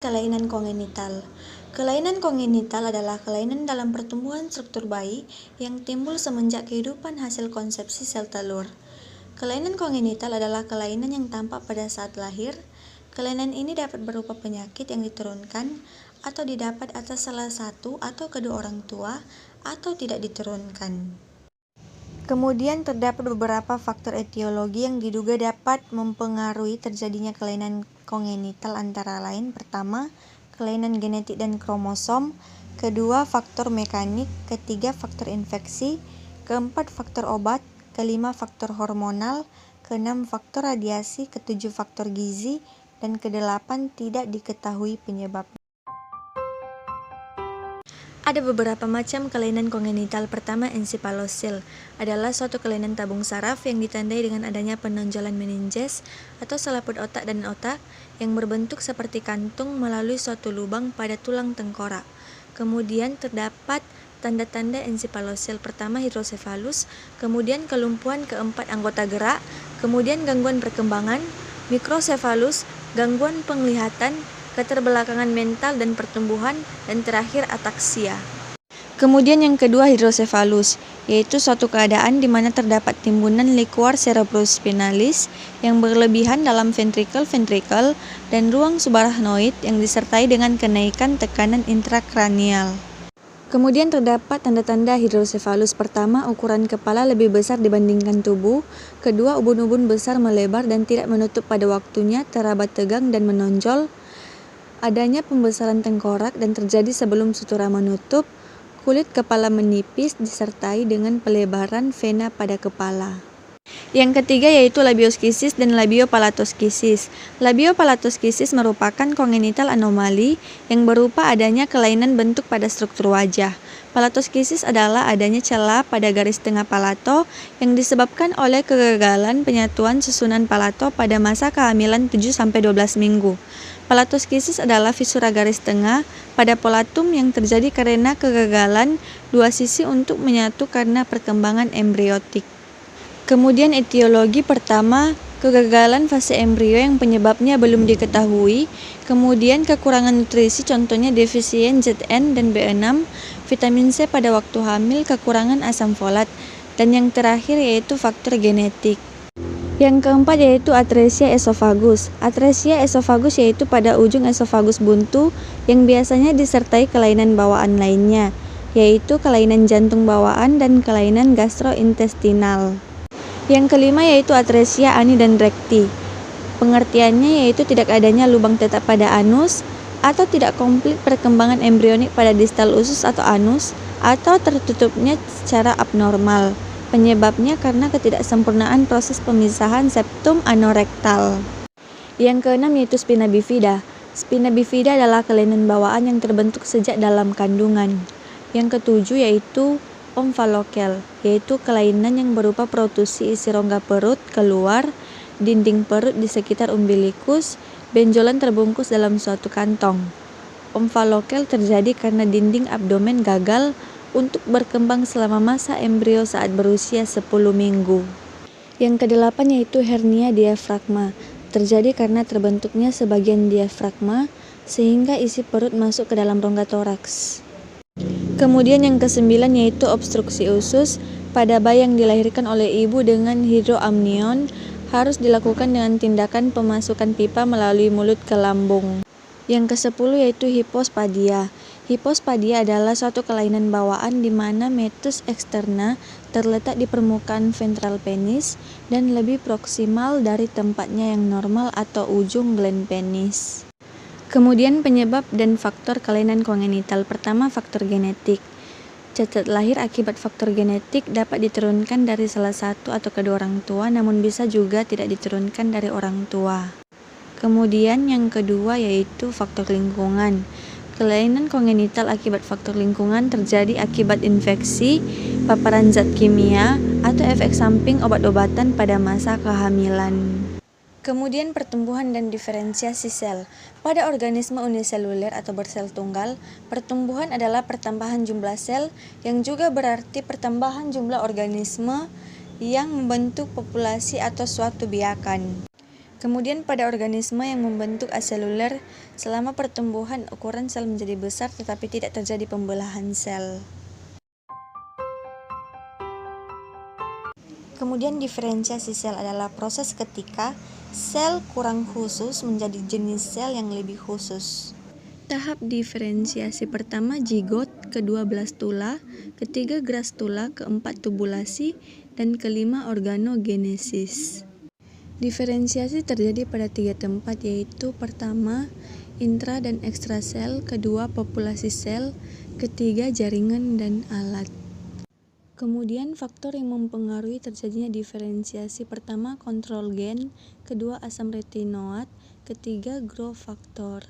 Kelainan kongenital. Kelainan kongenital adalah kelainan dalam pertumbuhan struktur bayi yang timbul semenjak kehidupan hasil konsepsi sel telur. Kelainan kongenital adalah kelainan yang tampak pada saat lahir. Kelainan ini dapat berupa penyakit yang diturunkan atau didapat atas salah satu atau kedua orang tua atau tidak diturunkan. Kemudian terdapat beberapa faktor etiologi yang diduga dapat mempengaruhi terjadinya kelainan kongenital, antara lain: pertama, kelainan genetik dan kromosom; kedua, faktor mekanik; ketiga, faktor infeksi; keempat, faktor obat; kelima, faktor hormonal; keenam, faktor radiasi; ketujuh, faktor gizi; dan kedelapan, tidak diketahui penyebabnya. Ada beberapa macam kelainan kongenital. Pertama, encephaloceal adalah suatu kelainan tabung saraf yang ditandai dengan adanya penonjolan meninges atau selaput otak dan otak yang berbentuk seperti kantung melalui suatu lubang pada tulang tengkorak. Kemudian terdapat tanda-tanda encephaloceal. Pertama, hidrosefalus, kemudian kelumpuhan keempat anggota gerak, kemudian gangguan perkembangan, mikrosefalus, gangguan penglihatan, keterbelakangan mental dan pertumbuhan, dan terakhir ataksia. Kemudian yang kedua, hidrosefalus, yaitu suatu keadaan di mana terdapat timbunan liquor cerebrospinalis yang berlebihan dalam ventrikel dan ruang subarachnoid yang disertai dengan kenaikan tekanan intrakranial. Kemudian terdapat tanda-tanda hidrosefalus. Pertama, ukuran kepala lebih besar dibandingkan tubuh. Kedua, ubun-ubun besar melebar dan tidak menutup pada waktunya, terabat tegang dan menonjol. Adanya pembesaran tengkorak dan terjadi sebelum sutura menutup. Kulit kepala menipis disertai dengan pelebaran vena pada kepala. Yang ketiga yaitu labioskisis dan labiopalatosisis. Labiopalatosisis merupakan kongenital anomali yang berupa adanya kelainan bentuk pada struktur wajah. Palatosisis adalah adanya celah pada garis tengah palato yang disebabkan oleh kegagalan penyatuan susunan palato pada masa kehamilan 7-12 minggu. Palatosisis adalah fisura garis tengah pada palatum yang terjadi karena kegagalan dua sisi untuk menyatu karena perkembangan embriotik. Kemudian etiologi. Pertama, kegagalan fase embrio yang penyebabnya belum diketahui. Kemudian kekurangan nutrisi, contohnya defisien Zn dan B6, vitamin C pada waktu hamil, kekurangan asam folat. Dan yang terakhir yaitu faktor genetik. Yang keempat yaitu atresia esofagus. Atresia esofagus yaitu pada ujung esofagus buntu yang biasanya disertai kelainan bawaan lainnya, yaitu kelainan jantung bawaan dan kelainan gastrointestinal. Yang kelima yaitu atresia ani dan rekti. Pengertiannya yaitu tidak adanya lubang tetap pada anus, atau tidak komplit perkembangan embrionik pada distal usus atau anus, atau tertutupnya secara abnormal. Penyebabnya karena ketidaksempurnaan proses pemisahan septum anorektal. Yang keenam yaitu spina bifida. Spina bifida adalah kelainan bawaan yang terbentuk sejak dalam kandungan. Yang ketujuh yaitu omphalokel, yaitu kelainan yang berupa protusi isi rongga perut keluar, dinding perut di sekitar umbilikus, benjolan terbungkus dalam suatu kantong. Omphalokel terjadi karena dinding abdomen gagal untuk berkembang selama masa embrio saat berusia 10 minggu. Yang kedelapan yaitu hernia diafragma, terjadi karena terbentuknya sebagian diafragma sehingga isi perut masuk ke dalam rongga toraks. Kemudian yang kesembilan yaitu obstruksi usus. Pada bayi yang dilahirkan oleh ibu dengan hidroamnion harus dilakukan dengan tindakan pemasukan pipa melalui mulut ke lambung. Yang kesepuluh yaitu hipospadia. Hipospadia adalah suatu kelainan bawaan di mana metus eksterna terletak di permukaan ventral penis dan lebih proksimal dari tempatnya yang normal atau ujung gland penis. Kemudian penyebab dan faktor kelainan kongenital. Pertama, faktor genetik. Cacat lahir akibat faktor genetik dapat diturunkan dari salah satu atau kedua orang tua, namun bisa juga tidak diturunkan dari orang tua. Kemudian yang kedua yaitu faktor lingkungan. Kelainan kongenital akibat faktor lingkungan terjadi akibat infeksi, paparan zat kimia, atau efek samping obat-obatan pada masa kehamilan. Kemudian pertumbuhan dan diferensiasi sel. Pada organisme uniseluler atau bersel tunggal, pertumbuhan adalah pertambahan jumlah sel yang juga berarti pertambahan jumlah organisme yang membentuk populasi atau suatu biakan. Kemudian pada organisme yang membentuk aseluler, selama pertumbuhan ukuran sel menjadi besar tetapi tidak terjadi pembelahan sel. Kemudian diferensiasi sel adalah proses ketika sel kurang khusus menjadi jenis sel yang lebih khusus. Tahap diferensiasi pertama zigot, kedua blastula, ketiga grastula, keempat tubulasi, dan kelima organogenesis. Diferensiasi terjadi pada 3 tempat, yaitu pertama, intra dan ekstrasel, kedua, populasi sel, ketiga, jaringan dan alat. Kemudian faktor yang mempengaruhi terjadinya diferensiasi pertama kontrol gen, kedua asam retinoat, ketiga growth factor.